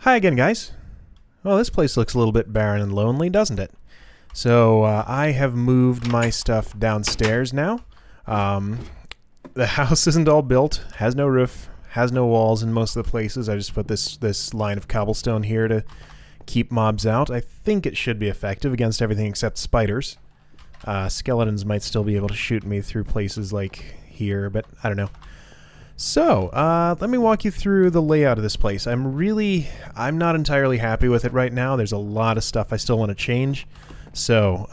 Hi again, guys. Well, this place looks a little bit barren and lonely, doesn't it? So I have moved my stuff downstairs now. The house isn't all built, has no roof, has no walls in most of the places. I just put this line of cobblestone here to keep mobs out. I think it should be effective against everything except spiders. Skeletons might still be able to shoot me through places like here, but I don't know. So, let me walk you through the layout of this place. I'm not entirely happy with it right now. There's a lot of stuff I still want to change. So,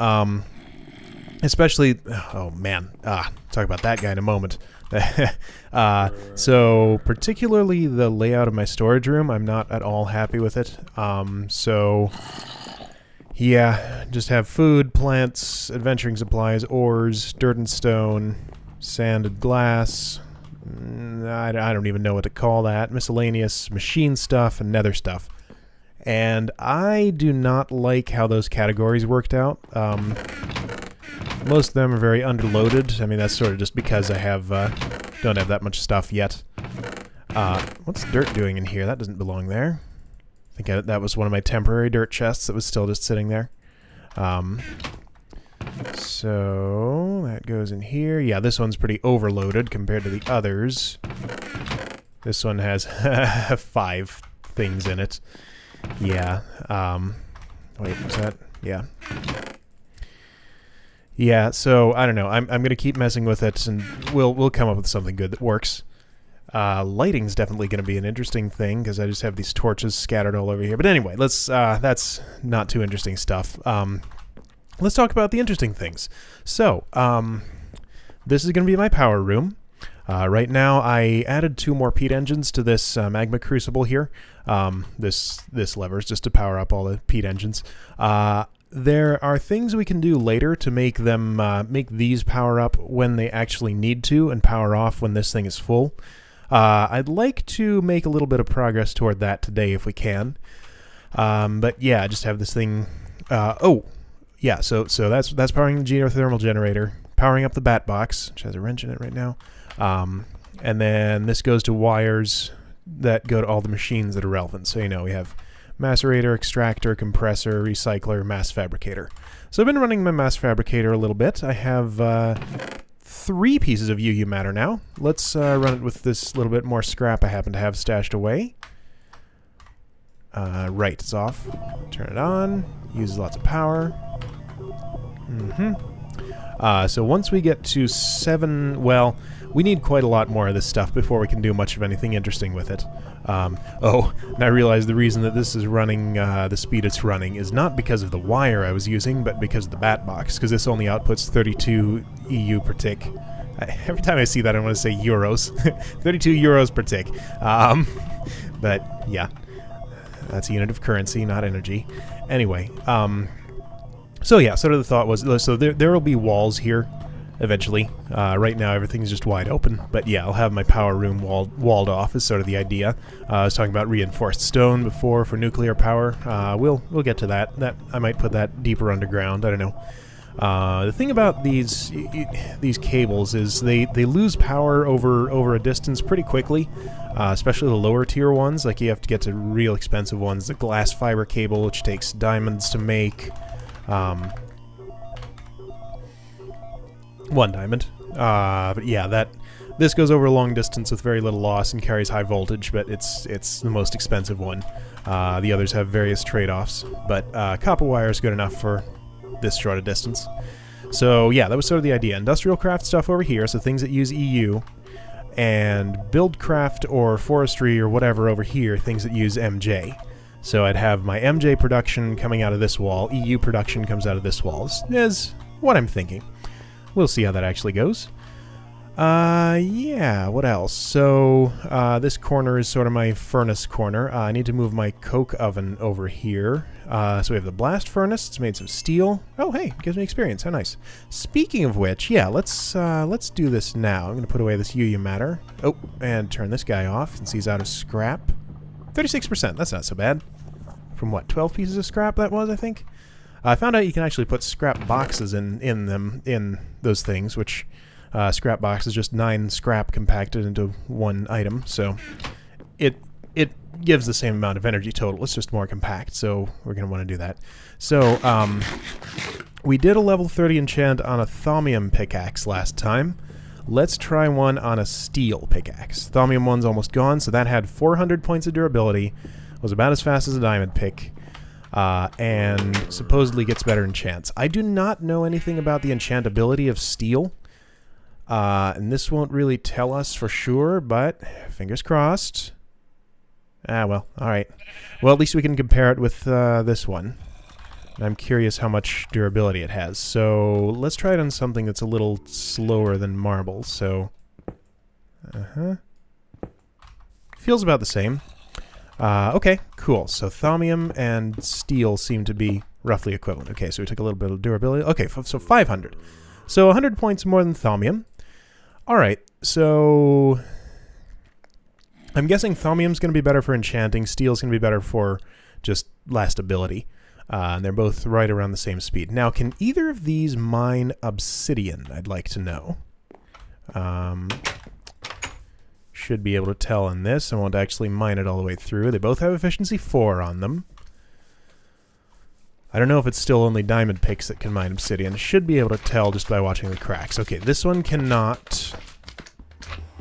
especially, oh man, talk about that guy in a moment. So, particularly the layout of my storage room, I'm not at all happy with it. So, yeah, just have food, plants, adventuring supplies, ores, dirt and stone, sand and glass. I don't even know what to call that. Miscellaneous machine stuff and nether stuff. And I do not like how those categories worked out. Most of them are very underloaded. I mean, that's sort of just because I don't have that much stuff yet. What's dirt doing in here? That doesn't belong there. I think that was one of my temporary dirt chests that was still just sitting there. So that goes in here. Yeah, this one's pretty overloaded compared to the others. This one has 5 things in it. Yeah. Wait, what's that? Yeah. Yeah, so I don't know. I'm gonna keep messing with it, and we'll come up with something good that works. Lighting's definitely gonna be an interesting thing because I just have these torches scattered all over here. But anyway, that's not too interesting stuff. Let's talk about the interesting things. So, this is going to be my power room. Right now, I added 2 more peat engines to this magma crucible here. This lever is just to power up all the peat engines. There are things we can do later to make them make these power up when they actually need to, and power off when this thing is full. I'd like to make a little bit of progress toward that today if we can. But yeah, I just have this thing. Yeah, so that's powering the geothermal generator, powering up the bat box, which has a wrench in it right now, and then this goes to wires that go to all the machines that are relevant. So we have macerator, extractor, compressor, recycler, mass fabricator. So I've been running my mass fabricator a little bit. I have 3 pieces of UU matter now. Let's run it with this little bit more scrap I happen to have stashed away. Right, it's off. Turn it on. Uses lots of power. So once we get to 7, well, we need quite a lot more of this stuff before we can do much of anything interesting with it. And I realize the reason that this is running the speed it's running is not because of the wire I was using, but because of the bat box, because this only outputs 32 EU per tick. Every time I see that, I want to say euros. 32 euros per tick. But yeah, that's a unit of currency, not energy. Anyway, so yeah, sort of the thought was, so there will be walls here eventually. Right now everything's just wide open, but yeah, I'll have my power room walled off is sort of the idea. I was talking about reinforced stone before for nuclear power. We'll get to that. I might put that deeper underground. I don't know. The thing about these cables is they lose power over a distance pretty quickly, especially the lower tier ones. Like you have to get to real expensive ones. The glass fiber cable, which takes diamonds to make. 1 diamond. But yeah, this goes over a long distance with very little loss and carries high voltage, but it's the most expensive one. The others have various trade-offs, but copper wire is good enough for this short a distance. So yeah, that was sort of the idea. Industrial craft stuff over here, so things that use EU, and buildcraft or forestry or whatever over here, things that use MJ. So I'd have my MJ production coming out of this wall, EU production comes out of this wall. This is what I'm thinking. We'll see how that actually goes. Yeah, what else? So, this corner is sort of my furnace corner. I need to move my coke oven over here. So we have the blast furnace. It's made some steel. Oh, hey, it gives me experience. How nice. Speaking of which, yeah, let's do this now. I'm going to put away this UU matter. Oh, and turn this guy off since he's out of scrap. 36%, that's not so bad. From what, 12 pieces of scrap that was, I think? I found out you can actually put scrap boxes in those things, which scrap box is just 9 scrap compacted into 1 item, so it gives the same amount of energy total. It's just more compact, so we're going to want to do that. So we did a level 30 enchant on a thaumium pickaxe last time. Let's try one on a steel pickaxe. Thaumium one's almost gone, so that had 400 points of durability, was about as fast as a diamond pick, and supposedly gets better enchants. I do not know anything about the enchantability of steel, and this won't really tell us for sure, but fingers crossed. Ah, well, alright. Well, at least we can compare it with this one. I'm curious how much durability it has. So let's try it on something that's a little slower than marble. So, feels about the same. Okay, cool. So thaumium and steel seem to be roughly equivalent. Okay, so we took a little bit of durability. Okay, so 500. So 100 points more than thaumium. All right, so I'm guessing thaumium's going to be better for enchanting. Steel's going to be better for just lastability. And they're both right around the same speed. Now, can either of these mine obsidian? I'd like to know. Should be able to tell on this. I won't actually mine it all the way through. They both have efficiency 4 on them. I don't know if it's still only diamond picks that can mine obsidian. Should be able to tell just by watching the cracks. Okay, this one cannot.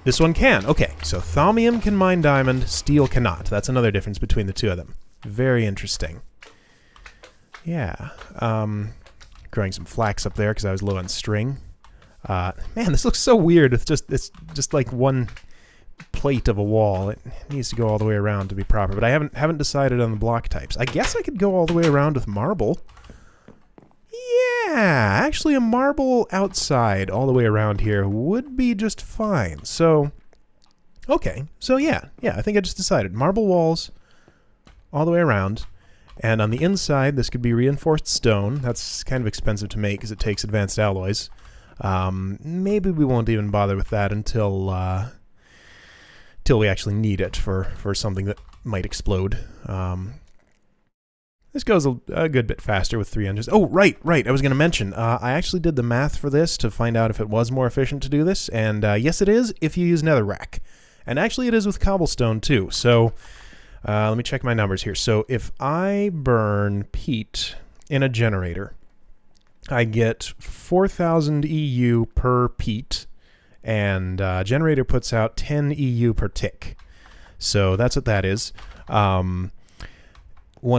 This one can. Okay, so thaumium can mine diamond, steel cannot. That's another difference between the two of them. Very interesting. Yeah, growing some flax up there because I was low on string. Man, this looks so weird. It's just like one plate of a wall. It needs to go all the way around to be proper. But I haven't decided on the block types. I guess I could go all the way around with marble. Yeah, actually a marble outside all the way around here would be just fine. So, okay. So yeah, I think I just decided. Marble walls all the way around. And on the inside, this could be reinforced stone. That's kind of expensive to make because it takes advanced alloys. Maybe we won't even bother with that until we actually need it for something that might explode. This goes a good bit faster with 3 engines. Oh, right. I was going to mention, I actually did the math for this to find out if it was more efficient to do this. And yes, it is if you use netherrack. And actually, it is with cobblestone, too. So let me check my numbers here. So if I burn peat in a generator, I get 4,000 EU per peat, and generator puts out 10 EU per tick. So that's what that is. One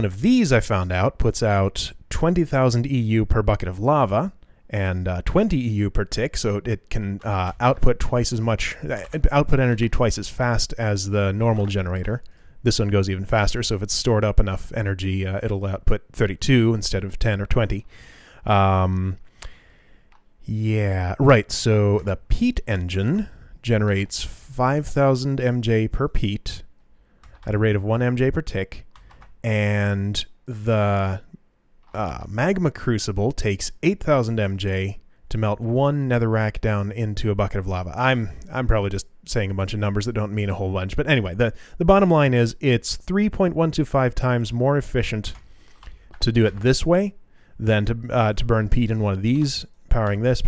of these, I found out, puts out 20,000 EU per bucket of lava, and 20 EU per tick, so it can output twice as much, output energy twice as fast as the normal generator. This one goes even faster, so if it's stored up enough energy, it'll output 32 instead of 10 or 20. Yeah, right, so the peat engine generates 5,000 MJ per peat at a rate of 1 MJ per tick, and the magma crucible takes 8,000 MJ to melt 1 netherrack down into a bucket of lava. I'm probably just saying a bunch of numbers that don't mean a whole bunch. But anyway, the bottom line is it's 3.125 times more efficient to do it this way than to burn peat in one of these, powering this,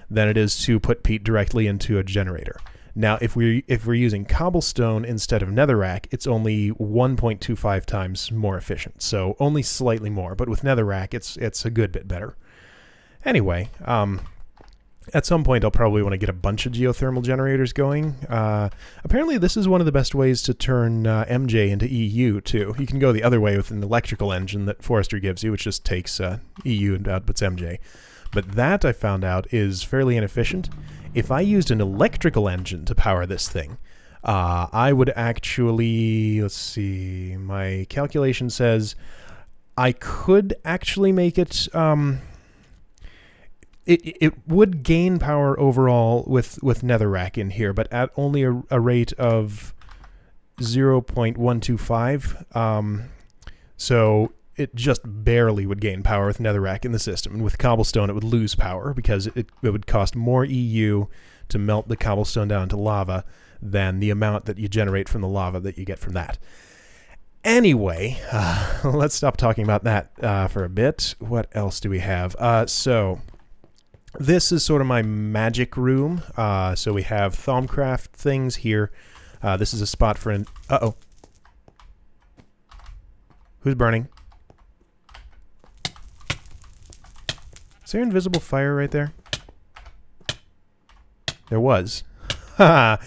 than it is to put peat directly into a generator. Now, if we're using cobblestone instead of netherrack, it's only 1.25 times more efficient. So only slightly more. But with netherrack, it's a good bit better. Anyway, at some point I'll probably want to get a bunch of geothermal generators going. Apparently this is one of the best ways to turn MJ into EU too. You can go the other way with an electrical engine that Forestry gives you, which just takes EU and outputs MJ. But that, I found out, is fairly inefficient. If I used an electrical engine to power this thing, I would actually, let's see, my calculation says I could actually make it... It would gain power overall with netherrack in here, but at only a rate of 0.125. So it just barely would gain power with netherrack in the system. And with cobblestone, it would lose power because it would cost more EU to melt the cobblestone down to lava than the amount that you generate from the lava that you get from that. Anyway, let's stop talking about that for a bit. What else do we have? So... this is sort of my magic room. So we have Thaumcraft things here. This is a spot for an... Uh-oh. Who's burning? Is there invisible fire right there? There was. Haha.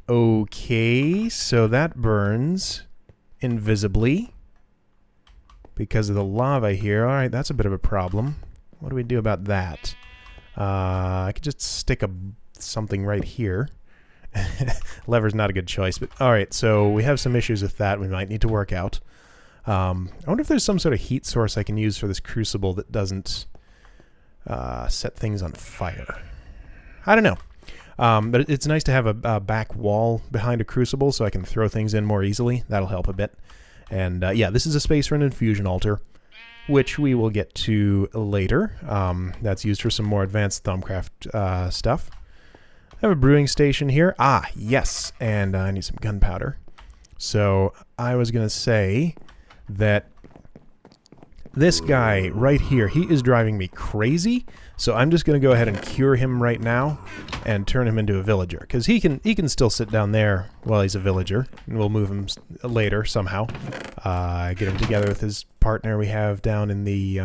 Okay, so that burns invisibly because of the lava here. All right, that's a bit of a problem. What do we do about that? I could just stick something right here. Lever's not a good choice, but all right, so we have some issues with that we might need to work out. I wonder if there's some sort of heat source I can use for this crucible that doesn't set things on fire. I don't know. But it's nice to have a back wall behind a crucible so I can throw things in more easily. That'll help a bit. And yeah, this is a space for an infusion altar, which we will get to later. That's used for some more advanced Thaumcraft stuff. I have a brewing station here. Ah, yes, and I need some gunpowder. So I was going to say that this guy right here, he is driving me crazy. So I'm just going to go ahead and cure him right now and turn him into a villager. Because he can still sit down there while he's a villager. And we'll move him later somehow. Get him together with his partner we have down in the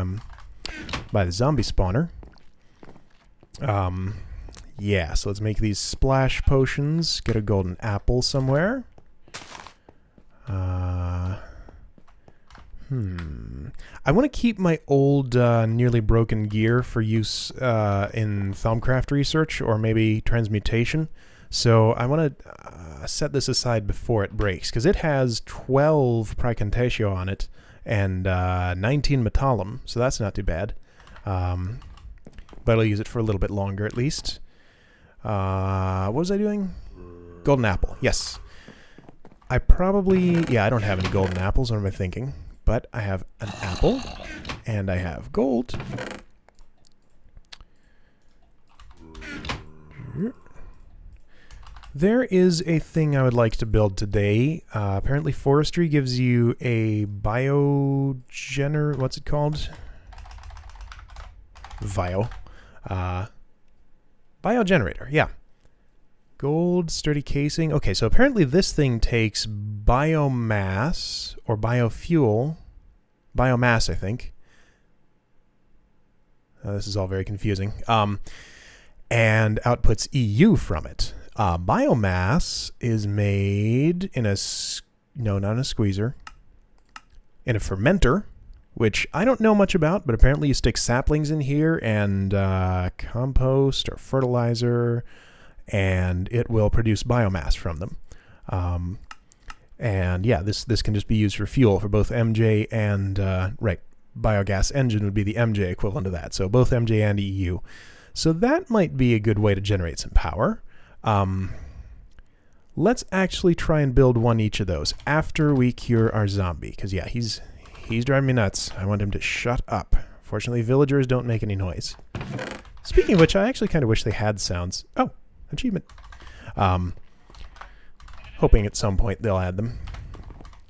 by the zombie spawner. Yeah, so let's make these splash potions. Get a golden apple somewhere. I want to keep my old nearly broken gear for use in Thaumcraft research or maybe transmutation. So I want to set this aside before it breaks because it has 12 Praecantatio on it and 19 Metallum, so that's not too bad. But I'll use it for a little bit longer at least. What was I doing? Golden apple, yes. I don't have any golden apples. What am I thinking? But I have an apple, and I have gold. There is a thing I would like to build today. Apparently forestry gives you a what's it called? Biogenerator, yeah. Gold, sturdy casing. Okay, so apparently this thing takes biomass or biofuel. Biomass, I think. This is all very confusing. And outputs EU from it. Biomass is made in no, not in a squeezer. In a fermenter, which I don't know much about, but apparently you stick saplings in here and compost or fertilizer, and it will produce biomass from them. And yeah, this can just be used for fuel for both MJ and, right, biogas engine would be the MJ equivalent of that. So both MJ and EU. So that might be a good way to generate some power. Let's actually try and build one each of those after we cure our zombie. Because yeah, he's driving me nuts. I want him to shut up. Fortunately, villagers don't make any noise. Speaking of which, I actually kind of wish they had sounds. Oh, achievement. Hoping at some point they'll add them.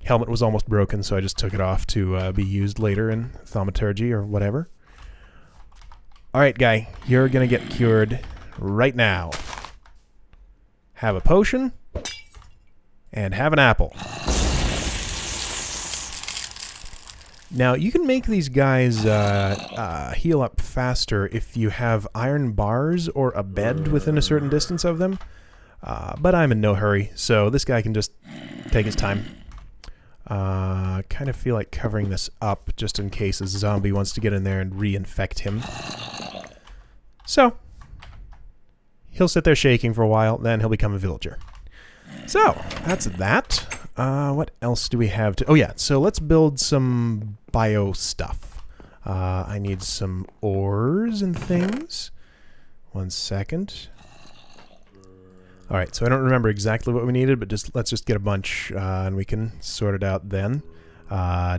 Helmet was almost broken, so I just took it off to be used later in thaumaturgy or whatever. Alright, guy. You're going to get cured right now. Have a potion. And have an apple. Now, you can make these guys heal up faster if you have iron bars or a bed within a certain distance of them. But I'm in no hurry, so this guy can just take his time. Kind of feel like covering this up just in case a zombie wants to get in there and reinfect him. So, he'll sit there shaking for a while, then he'll become a villager. So, that's that. What else do we have to... Oh yeah, so let's build some bio stuff. I need some ores and things. 1 second. Alright, so I don't remember exactly what we needed, but let's just get a bunch, and we can sort it out then.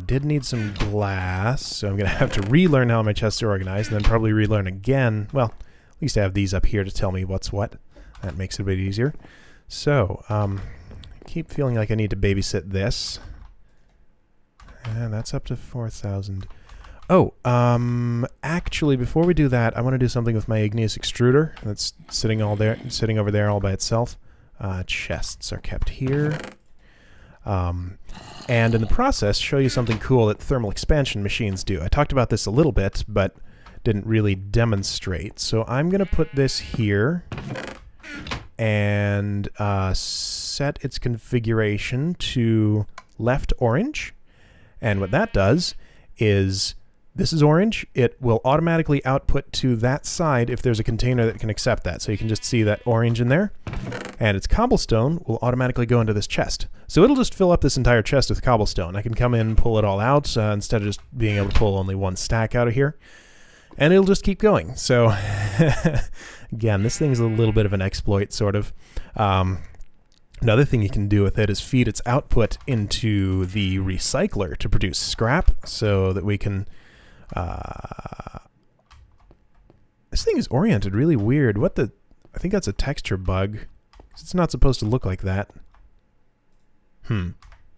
Did need some glass, so I'm going to have to relearn how my chests are organized, and then probably relearn again. Well, at least I have these up here to tell me what's what. That makes it a bit easier. So, keep feeling like I need to babysit this. And that's up to 4,000. Oh, actually, before we do that, I want to do something with my igneous extruder. That's sitting over there all by itself. Chests are kept here. And in the process, show you something cool that thermal expansion machines do. I talked about this a little bit, but didn't really demonstrate. So I'm going to put this here and set its configuration to left orange. And what that does is, this is orange. It will automatically output to that side if there's a container that can accept that. So you can just see that orange in there. And its cobblestone will automatically go into this chest. So it'll just fill up this entire chest with cobblestone. I can come in and pull it all out instead of just being able to pull only one stack out of here. And it'll just keep going. So again, this thing's a little bit of an exploit, sort of. Another thing you can do with it is feed its output into the recycler to produce scrap so that we can... this thing is oriented really weird. What the... I think that's a texture bug. It's not supposed to look like that. Oh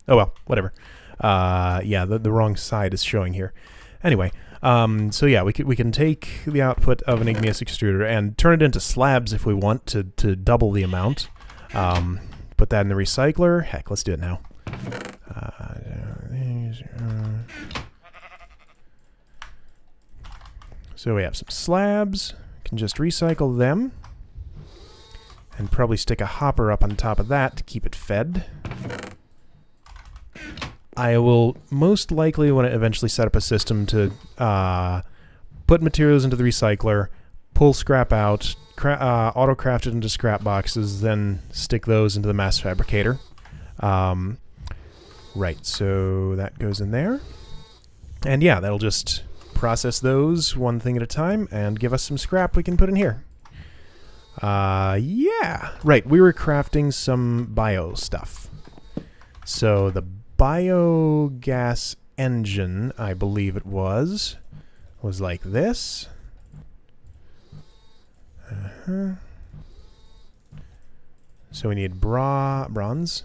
well, whatever. Yeah, the wrong side is showing here. Anyway, so yeah, we can take the output of an igneous extruder and turn it into slabs if we want to double the amount. Put that in the recycler. Heck, let's do it now. So we have some slabs. Can just recycle them. And probably stick a hopper up on top of that to keep it fed. I will most likely want to eventually set up a system to put materials into the recycler, pull scrap out, auto-craft it into scrap boxes, then stick those into the mass fabricator. Right, so that goes in there. And yeah, that'll just process those one thing at a time and give us some scrap we can put in here. Yeah. Right, we were crafting some bio stuff. So the biogas engine, I believe it was like this. So we need bronze.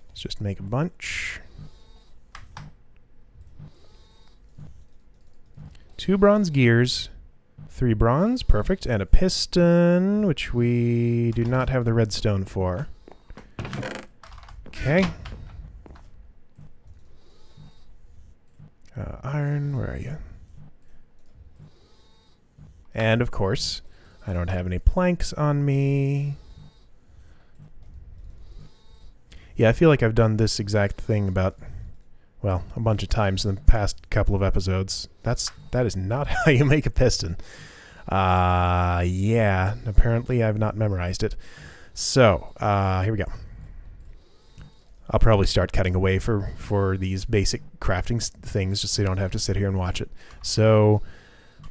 Let's just make a bunch. 2 bronze gears. 3 bronze, perfect, and a piston, which we do not have the redstone for. Okay. Iron, where are you? And of course, I don't have any planks on me. Yeah, I feel like I've done this exact thing about, well, a bunch of times in the past couple of episodes. That is not how you make a piston. Yeah, apparently I've not memorized it. So, here we go. I'll probably start cutting away for these basic crafting things just so you don't have to sit here and watch it. So,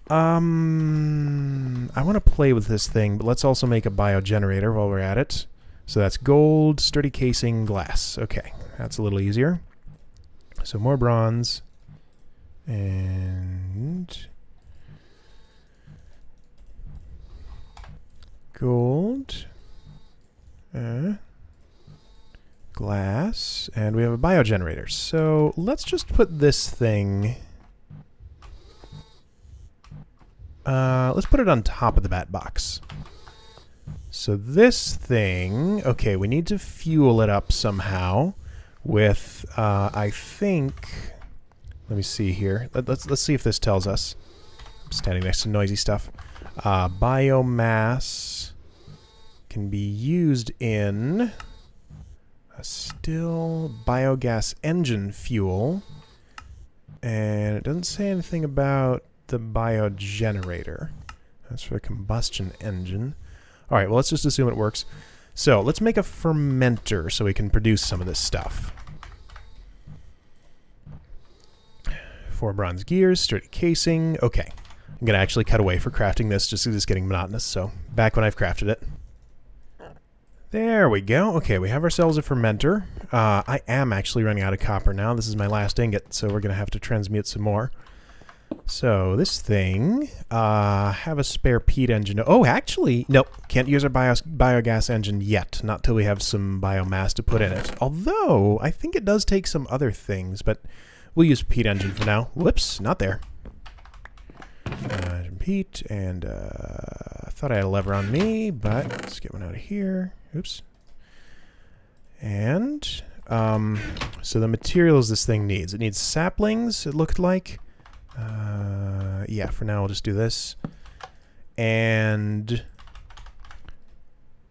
I want to play with this thing, but let's also make a biogenerator while we're at it. So that's gold, sturdy casing, glass. Okay, that's a little easier. So more bronze. And gold. Glass. And we have a biogenerator. So let's just put this thing... let's put it on top of the bat box. So this thing... Okay, we need to fuel it up somehow with, I think... Let me see here. Let's see if this tells us. I'm standing next to noisy stuff. Biomass can be used in a still biogas engine fuel. And it doesn't say anything about the biogenerator. That's for a combustion engine. Alright, well, let's just assume it works. So, let's make a fermenter so we can produce some of this stuff. 4 bronze gears, sturdy casing. Okay. I'm going to actually cut away for crafting this just because it's getting monotonous. So, back when I've crafted it. There we go. Okay, we have ourselves a fermenter. I am actually running out of copper now. This is my last ingot, so we're going to have to transmute some more. So, this thing, have a spare peat engine. Oh, actually, nope, can't use our biogas engine yet. Not till we have some biomass to put in it. Although, I think it does take some other things, but we'll use a peat engine for now. Whoops, not there. Peat, and I thought I had a lever on me, but let's get one out of here. Oops. And so the materials this thing needs. It needs saplings, it looked like. Yeah, for now we'll just do this. And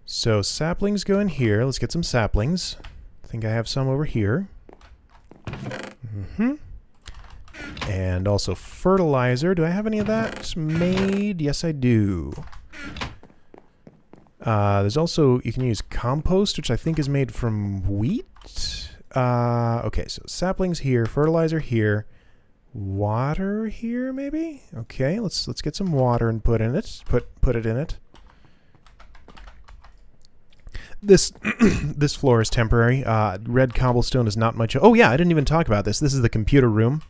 so saplings go in here. Let's get some saplings. I think I have some over here. And also fertilizer. Do I have any of that made? Yes, I do. There's also, you can use compost, which I think is made from wheat. Okay, so saplings here, fertilizer here, water here, maybe? Okay, let's get some water and put in it. Put it in it. This this floor is temporary. Red cobblestone is not much. Oh yeah, I didn't even talk about this. This is the computer room.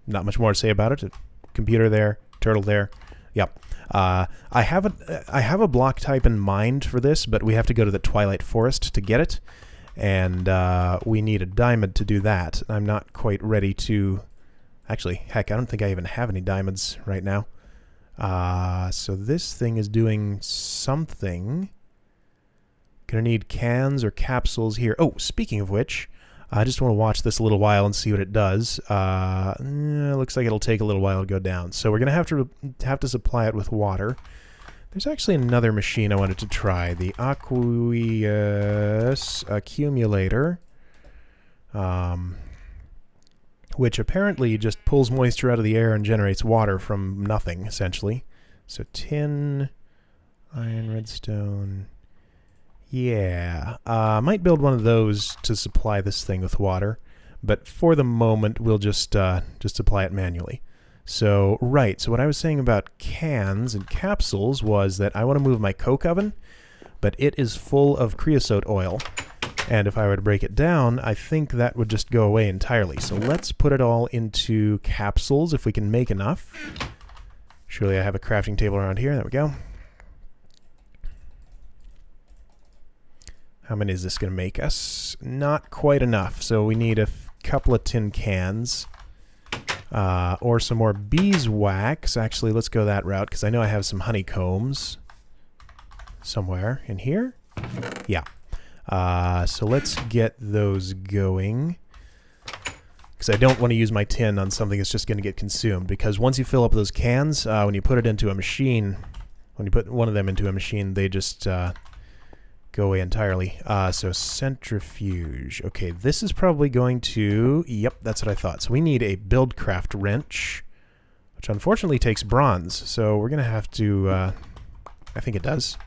Not much more to say about it. Computer there, turtle there. Yep. I have a block type in mind for this, but we have to go to the Twilight Forest to get it, and we need a diamond to do that. I'm not quite ready to. Actually, heck, I don't think I even have any diamonds right now. So this thing is doing something. Gonna need cans or capsules here. Oh, speaking of which, I just want to watch this a little while and see what it does. Looks like it'll take a little while to go down. So we're gonna have to supply it with water. There's actually another machine I wanted to try, the Aqueous Accumulator, which apparently just pulls moisture out of the air and generates water from nothing, essentially. So tin, iron, redstone. Yeah, I might build one of those to supply this thing with water, but for the moment we'll just supply it manually. So, right, so what I was saying about cans and capsules was that I want to move my coke oven, but it is full of creosote oil, and if I were to break it down, I think that would just go away entirely. So let's put it all into capsules if we can make enough. Surely I have a crafting table around here. There we go. How many is this going to make us? Not quite enough, so we need a couple of tin cans. Or some more beeswax. Actually, let's go that route, because I know I have some honeycombs somewhere in here. Yeah. So let's get those going. Because I don't want to use my tin on something that's just going to get consumed. Because once you fill up those cans, when you put it into a machine, when you put one of them into a machine, they just go away entirely. So centrifuge. Okay, this is probably going to... Yep, that's what I thought. So we need a BuildCraft wrench, which unfortunately takes bronze. So we're going to have to... I think it does.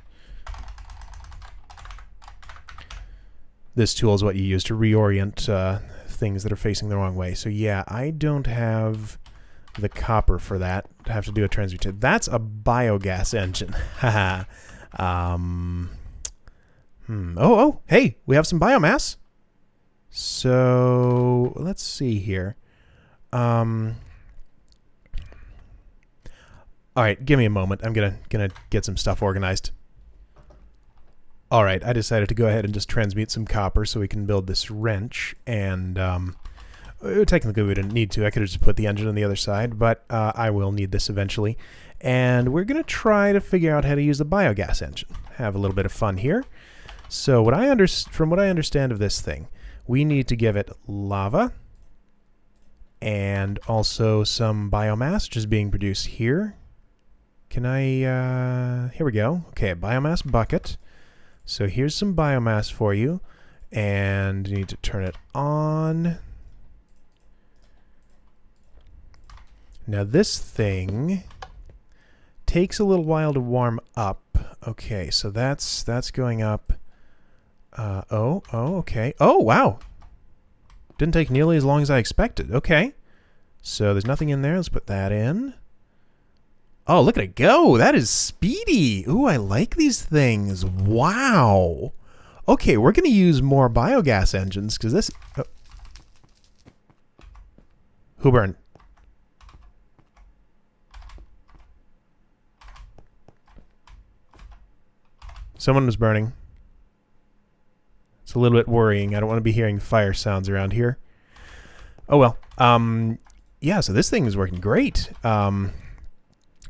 This tool is what you use to reorient things that are facing the wrong way. So yeah, I don't have the copper for that. I have to do a transmutation. That's a biogas engine. Haha. Oh, hey, we have some biomass. So let's see here. All right, give me a moment. I'm gonna get some stuff organized. All right, I decided to go ahead and just transmute some copper so we can build this wrench. And technically we didn't need to. I could have just put the engine on the other side, but I will need this eventually. And we're gonna try to figure out how to use the biogas engine. Have a little bit of fun here. So from what I understand of this thing, we need to give it lava and also some biomass, which is being produced here. Can I, here we go. Okay, a biomass bucket. So here's some biomass for you, and you need to turn it on. Now this thing takes a little while to warm up. Okay, so that's going up. Okay. Oh, wow. Didn't take nearly as long as I expected. Okay. So there's nothing in there. Let's put that in. Oh, look at it go. That is speedy. Ooh, I like these things. Wow. Okay, we're going to use more biogas engines because this... Oh. Who burned? Someone was burning. It's a little bit worrying. I don't want to be hearing fire sounds around here. Oh well. Yeah, so this thing is working great.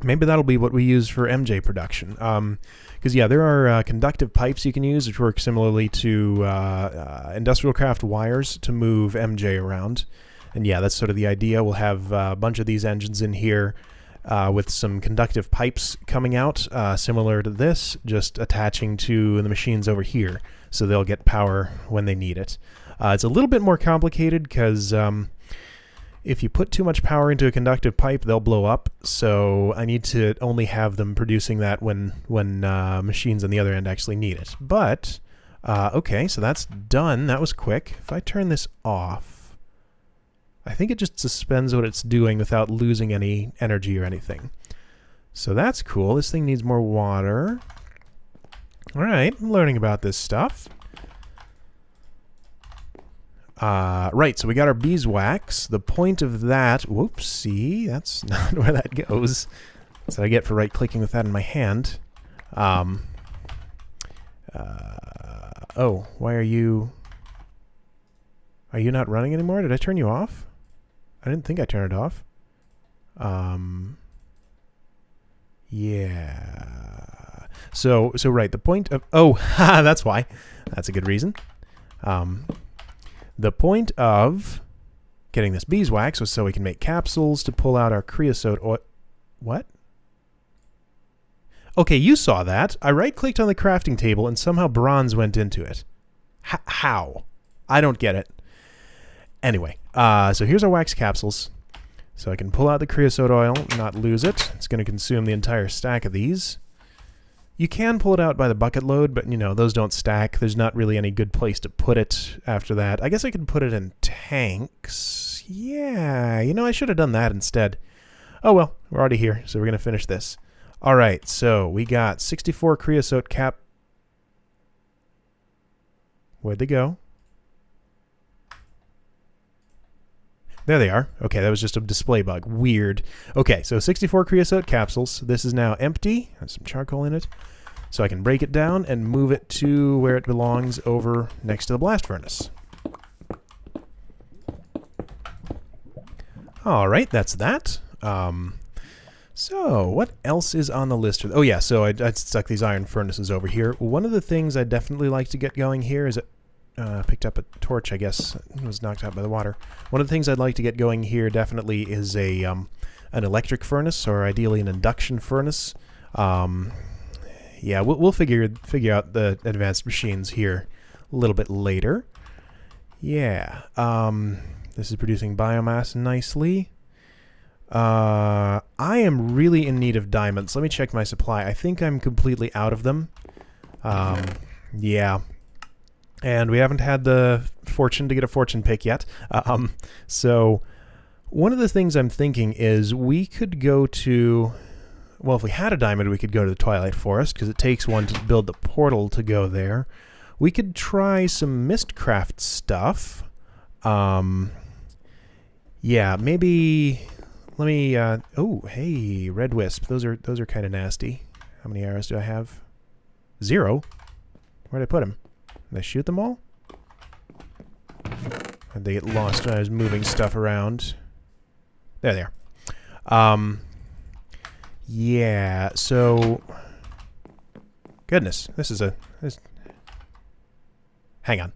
maybe that'll be what we use for MJ production. Because, yeah, there are conductive pipes you can use, which work similarly to industrial craft wires to move MJ around. And, yeah, that's sort of the idea. We'll have a bunch of these engines in here with some conductive pipes coming out, similar to this, just attaching to the machines over here, so they'll get power when they need it. It's a little bit more complicated because if you put too much power into a conductive pipe, they'll blow up. So I need to only have them producing that when machines on the other end actually need it. But, okay, so that's done. That was quick. If I turn this off, I think it just suspends what it's doing without losing any energy or anything. So that's cool. This thing needs more water. All right, I'm learning about this stuff. Right, so we got our beeswax. The point of that... Whoopsie, that's not where that goes. That's what I get for right-clicking with that in my hand. Oh, why are you... Are you not running anymore? Did I turn you off? I didn't think I turned it off. Yeah. So right, the point of... Oh, that's why. That's a good reason. The point of getting this beeswax was so we can make capsules to pull out our creosote oil. What? Okay, you saw that. I right-clicked on the crafting table and somehow bronze went into it. How? I don't get it. Anyway, so here's our wax capsules. So I can pull out the creosote oil, not lose it. It's going to consume the entire stack of these. You can pull it out by the bucket load, but, you know, those don't stack. There's not really any good place to put it after that. I guess I could put it in tanks. Yeah, you know, I should have done that instead. Oh, well, we're already here, so we're going to finish this. All right, so we got 64 creosote cap. Where'd they go? There they are. Okay, that was just a display bug. Weird. Okay, so 64 creosote capsules. This is now empty. There's some charcoal in it. So I can break it down and move it to where it belongs over next to the blast furnace. All right, that's that. So what else is on the list? Oh, yeah, so I stuck these iron furnaces over here. One of the things I'd definitely like to get going here is... picked up a torch, I guess. It was knocked out by the water. One of the things I'd like to get going here definitely is a an electric furnace, or ideally an induction furnace. Yeah, we'll figure out the advanced machines here a little bit later. Yeah. This is producing biomass nicely. I am really in need of diamonds. Let me check my supply. I think I'm completely out of them. Yeah. And we haven't had the fortune to get a fortune pick yet. So one of the things I'm thinking is we could go to... Well, if we had a diamond, we could go to the Twilight Forest, because it takes one to build the portal to go there. We could try some Mystcraft stuff. Yeah, maybe... Let me... oh, hey, red wisp. Those are kind of nasty. How many arrows do I have? 0. Where'd I put them? Did I shoot them all? Or did they get lost when I was moving stuff around? There they are. Yeah, so... Goodness, this is a... Hang on.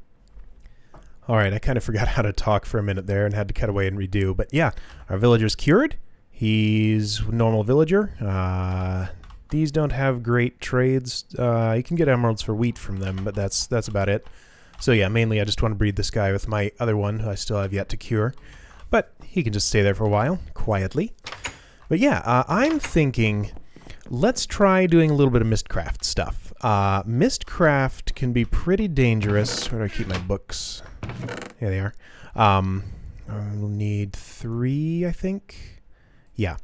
Alright, I kind of forgot how to talk for a minute there and had to cut away and redo. But yeah, our villager's cured. He's a normal villager. These don't have great trades. You can get emeralds for wheat from them, but that's about it. So yeah, mainly I just want to breed this guy with my other one who I still have yet to cure. But he can just stay there for a while, quietly. But yeah, I'm thinking, let's try doing a little bit of Mystcraft stuff. Mystcraft can be pretty dangerous. Where do I keep my books? Here they are. We'll need 3, I think. Yeah.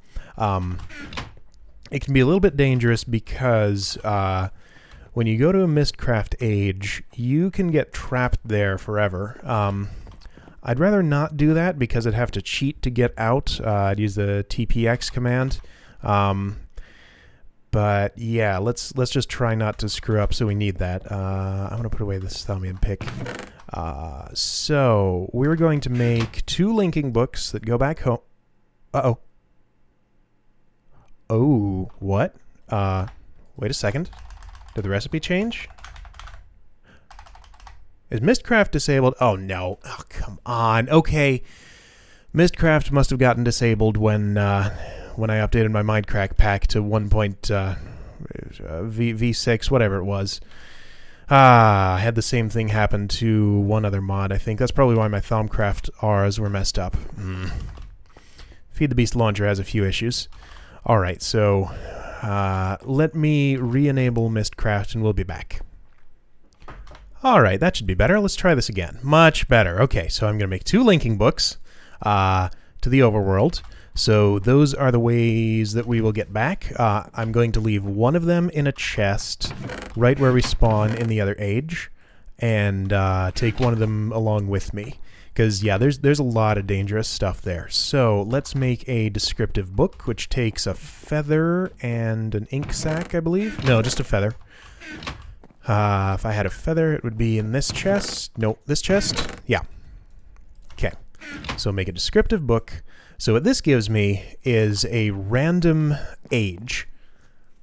It can be a little bit dangerous because when you go to a Mystcraft age, you can get trapped there forever. I'd rather not do that because I'd have to cheat to get out. I'd use the TPX command. But yeah, let's just try not to screw up, so we need that. I'm going to put away this Thaumian pick. So we're going to make 2 linking books that go back home. Uh-oh. Oh, what? Wait a second. Did the recipe change? Is Mystcraft disabled? Oh, no. Oh, come on. Okay. Mystcraft must have gotten disabled when I updated my Minecraft pack to 1.v6, whatever it was. I had the same thing happen to one other mod, I think. That's probably why my Thaumcraft Rs were messed up. Feed the Beast Launcher has a few issues. Alright, so let me re-enable Mystcraft and we'll be back. Alright, that should be better. Let's try this again. Much better. Okay, so I'm going to make 2 linking books to the overworld. So those are the ways that we will get back. I'm going to leave one of them in a chest right where we spawn in the other age, and take one of them along with me. Because, yeah, there's a lot of dangerous stuff there. So let's make a descriptive book, which takes a feather and an ink sac, I believe. No, just a feather. If I had a feather, it would be in this chest. Nope, this chest? Yeah. Okay. So make a descriptive book. So what this gives me is a random age.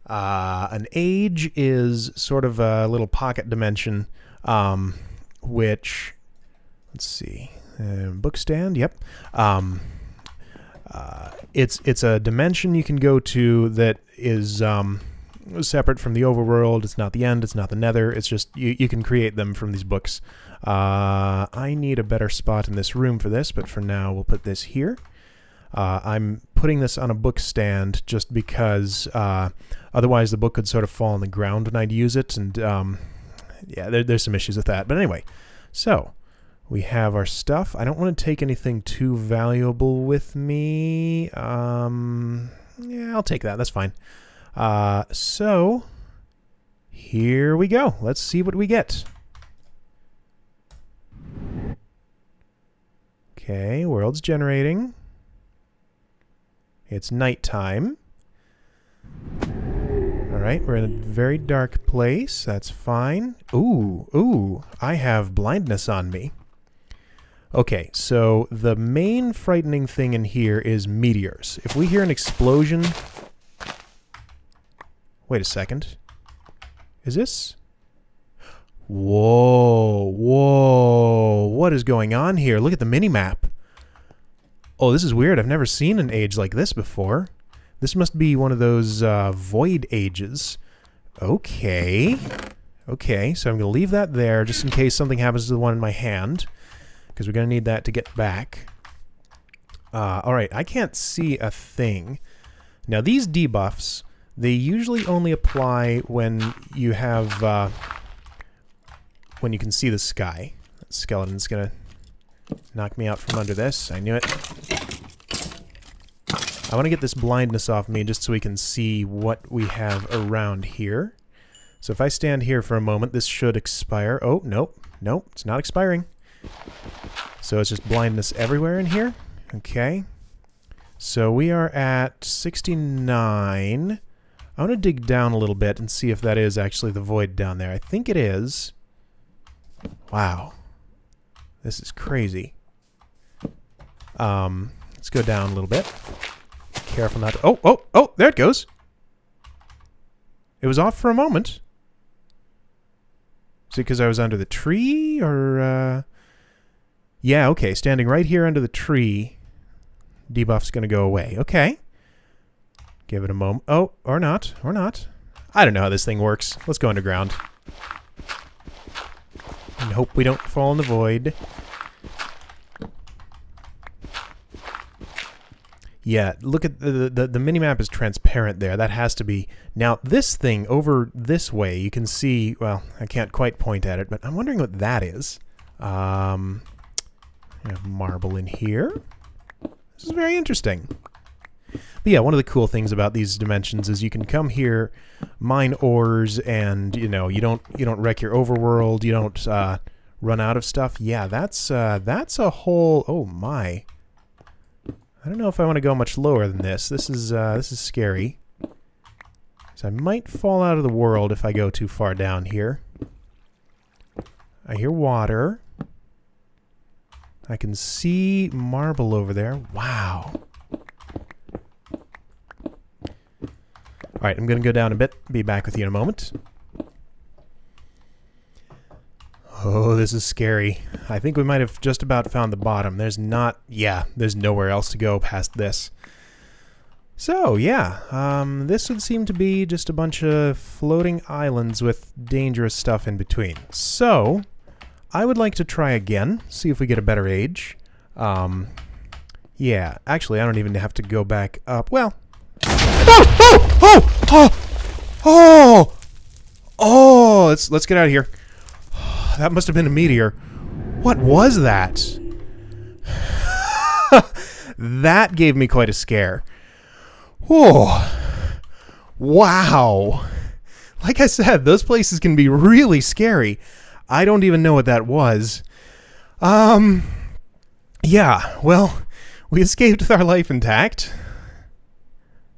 An age is sort of a little pocket dimension, which, let's see, book stand, yep. It's a dimension you can go to that is separate from the overworld. It's not the end, it's not the nether, it's just, you can create them from these books. I need a better spot in this room for this, but for now we'll put this here. I'm putting this on a book stand just because otherwise the book could sort of fall on the ground when I'd use it, and yeah, there's some issues with that. But anyway, so we have our stuff. I don't want to take anything too valuable with me. Yeah, I'll take that. That's fine. So here we go. Let's see what we get. Okay, world's generating. It's nighttime. Alright, we're in a very dark place. That's fine. Ooh, I have blindness on me. Okay, so the main frightening thing in here is meteors. If we hear an explosion... Wait a second. Is this... Whoa, what is going on here? Look at the mini-map. Oh, this is weird. I've never seen an age like this before. This must be one of those void ages. Okay. Okay, so I'm going to leave that there just in case something happens to the one in my hand, because we're going to need that to get back. Alright, I can't see a thing. Now, these debuffs, they usually only apply when you have... when you can see the sky. That skeleton's going to knock me out from under this. I knew it. I want to get this blindness off me just so we can see what we have around here. So if I stand here for a moment, this should expire. Oh, nope. Nope, it's not expiring. So it's just blindness everywhere in here. Okay. So we are at 69. I want to dig down a little bit and see if that is actually the void down there. I think it is. Wow. This is crazy. Let's go down a little bit. Careful not to... Oh, there it goes. It was off for a moment. Is it because I was under the tree, or... Yeah, okay, standing right here under the tree, debuff's going to go away. Okay. Give it a moment. Oh, or not, or not. I don't know how this thing works. Let's go underground. And hope we don't fall in the void. Yeah, look at the minimap is transparent there. That has to be... Now, this thing over this way, you can see... Well, I can't quite point at it, but I'm wondering what that is. I have marble in here. This is very interesting. But yeah, one of the cool things about these dimensions is you can come here, mine ores, and, you know, you don't wreck your overworld, you don't run out of stuff. Yeah, that's a whole... Oh, my... I don't know if I want to go much lower than this. This is scary. So I might fall out of the world if I go too far down here. I hear water. I can see marble over there. Wow. right, I'm going to go down a bit. Be back with you in a moment. Oh, this is scary. I think we might have just about found the bottom. There's not... Yeah, there's nowhere else to go past this. So, yeah. This would seem to be just a bunch of floating islands with dangerous stuff in between. So, I would like to try again. See if we get a better age. Yeah. Actually, I don't even have to go back up. Well... Oh! Let's get out of here. That must have been a meteor. What was that? That gave me quite a scare. Oh, wow. Like I said, those places can be really scary. I don't even know what that was. Yeah, well, we escaped with our life intact.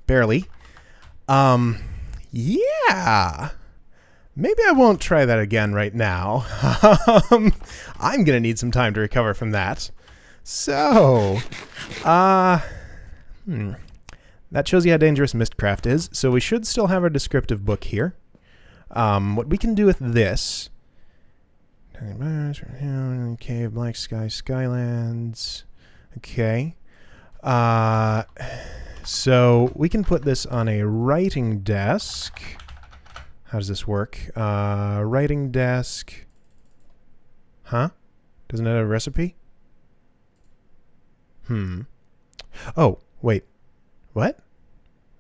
Barely. Yeah. Maybe I won't try that again right now. I'm gonna need some time to recover from that. So, that shows you how dangerous Mystcraft is. So we should still have our descriptive book here. What we can do with this... Cave, Black Sky, Skylands... Okay. So we can put this on a writing desk... How does this work? Writing desk. Huh? Doesn't it have a recipe? Oh, wait. What?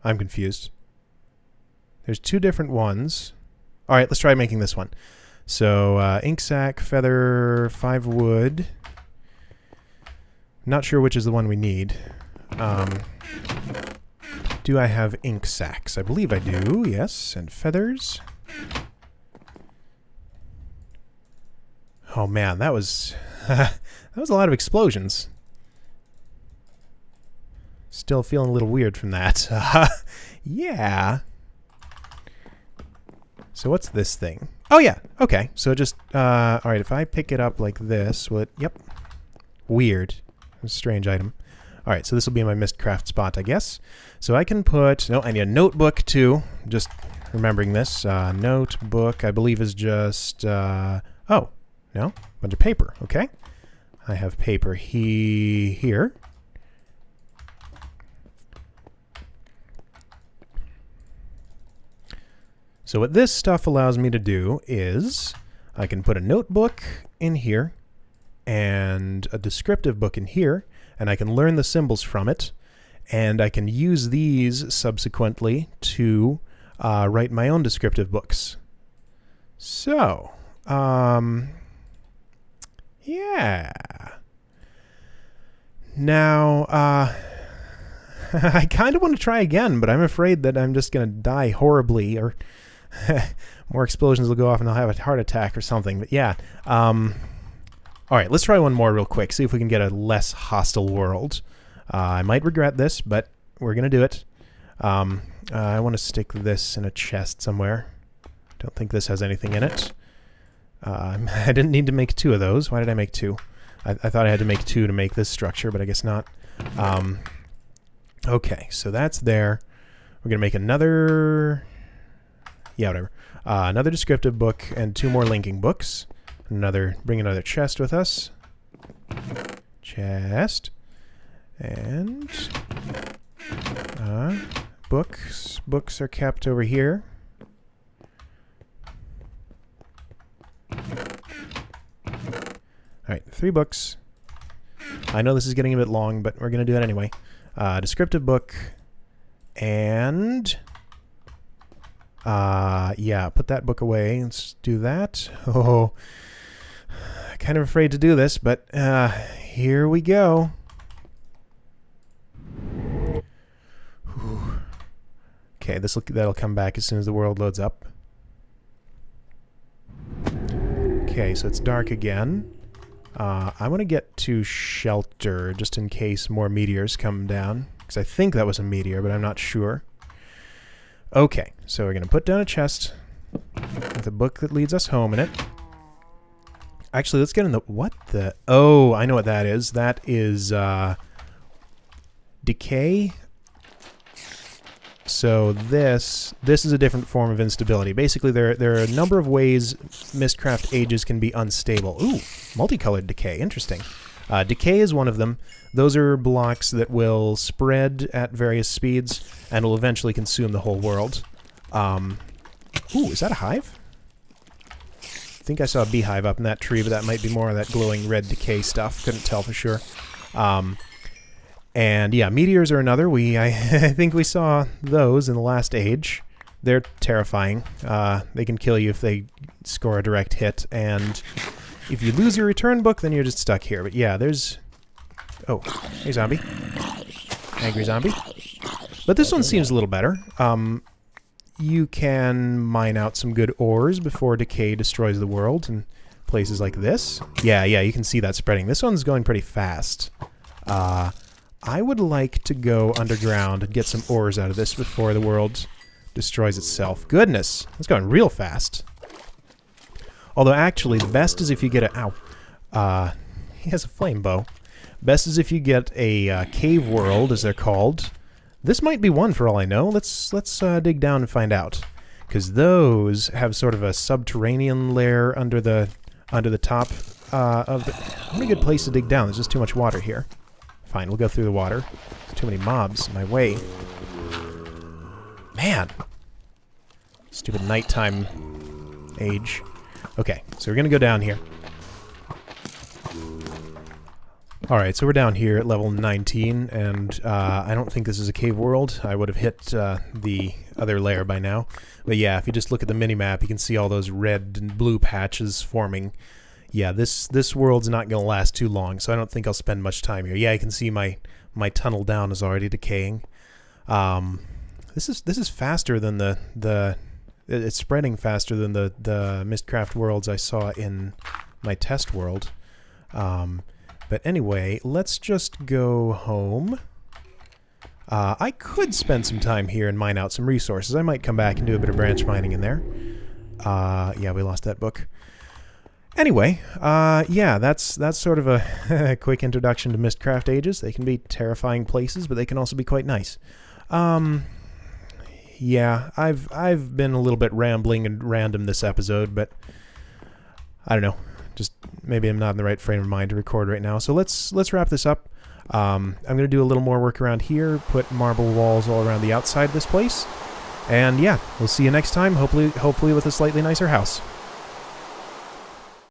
I'm confused. There's two different ones. All right, let's try making this one. So, ink sac, feather, 5 wood. Not sure which is the one we need. Do I have ink sacs? I believe I do, yes. And feathers. Oh man, that was that was a lot of explosions. Still feeling a little weird from that. Yeah. So what's this thing? Oh yeah, okay. So just alright, if I pick it up like this, what yep. Weird. A strange item. Alright, so this will be my Mystcraft spot, I guess. So I can put... No, I need a notebook, too. Just remembering this. Notebook, I believe, is just... oh, no. A bunch of paper. Okay. I have paper here. So what this stuff allows me to do is... I can put a notebook in here and a descriptive book in here. And I can learn the symbols from it, and I can use these subsequently to write my own descriptive books. So, yeah. Now, I kind of want to try again, but I'm afraid that I'm just going to die horribly, or more explosions will go off and I'll have a heart attack or something. But yeah. All right, let's try one more real quick, see if we can get a less hostile world. I might regret this, but we're going to do it. I want to stick this in a chest somewhere. Don't think this has anything in it. I didn't need to make 2 of those. Why did I make 2? I thought I had to make 2 to make this structure, but I guess not. Okay, so that's there. We're going to make another... Yeah, whatever. Another descriptive book and 2 more linking books. Bring another chest with us. Chest. And books. Books are kept over here. Alright, 3 books. I know this is getting a bit long, but we're going to do it anyway. Descriptive book. And... yeah, put that book away. Let's do that. Oh... Kind of afraid to do this, but here we go. Whew. Okay, that'll come back as soon as the world loads up. Okay, so it's dark again. I want to get to shelter just in case more meteors come down, because I think that was a meteor, but I'm not sure. Okay, so we're going to put down a chest with a book that leads us home in it. Actually, let's get in the... What the... Oh, I know what that is. That is, decay. So this is a different form of instability. Basically, there are a number of ways Mystcraft ages can be unstable. Ooh, multicolored decay. Interesting. Decay is one of them. Those are blocks that will spread at various speeds and will eventually consume the whole world. Ooh, is that a hive? I think I saw a beehive up in that tree, but that might be more of that glowing red decay stuff. Couldn't tell for sure. And yeah, meteors are another. I think we saw those in the last age. They're terrifying. They can kill you if they score a direct hit, and if you lose your return book, then you're just stuck here. But yeah, there's... Oh, hey zombie. Angry zombie. But this one seems a little better. You can mine out some good ores before decay destroys the world in places like this. Yeah, you can see that spreading. This one's going pretty fast. I would like to go underground and get some ores out of this before the world destroys itself. Goodness, it's going real fast. Although actually, the best is if you get a... Ow. He has a flame bow. Best is if you get a cave world, as they're called. This might be one for all I know. Let's dig down and find out. Because those have sort of a subterranean layer under the top of the... Not a good place to dig down. There's just too much water here. Fine, we'll go through the water. There's too many mobs in my way. Man! Stupid nighttime age. Okay, so we're going to go down here. Alright, so we're down here at level 19, and I don't think this is a cave world. I would have hit the other layer by now. But yeah, if you just look at the minimap, you can see all those red and blue patches forming. Yeah, this world's not going to last too long, so I don't think I'll spend much time here. Yeah, you can see my tunnel down is already decaying. This is faster than it's spreading faster than the Mystcraft worlds I saw in my test world. But anyway, let's just go home. I could spend some time here and mine out some resources. I might come back and do a bit of branch mining in there. Yeah, we lost that book. Anyway, yeah, that's sort of a quick introduction to Mystcraft ages. They can be terrifying places, but they can also be quite nice. Yeah, I've been a little bit rambling and random this episode, but I don't know. Just maybe I'm not in the right frame of mind to record right now. So let's wrap this up. I'm going to do a little more work around here, put marble walls all around the outside of this place. And yeah, we'll see you next time, hopefully with a slightly nicer house.